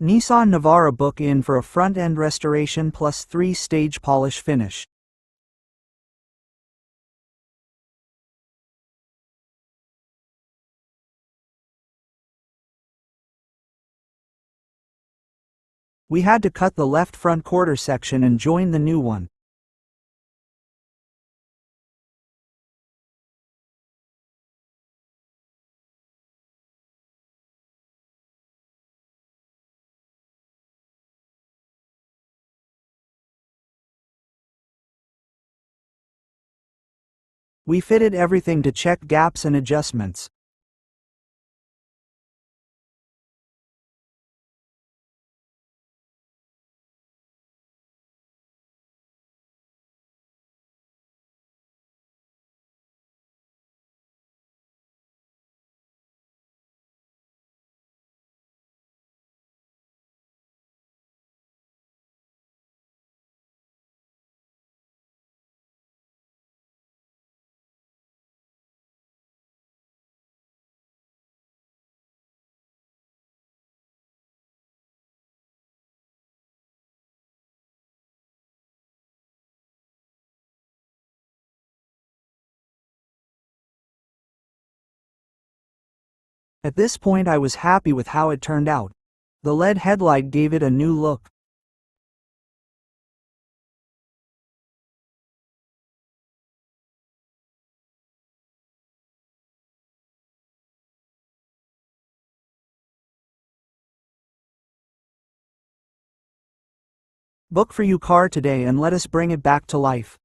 Nissan Navara book in for a front-end restoration plus 3-stage polish finish. We had to cut the left front quarter section and join the new one. We fitted everything to check gaps and adjustments. At this point I was happy with how it turned out. The LED headlight gave it a new look. Book for your car today and let us bring it back to life.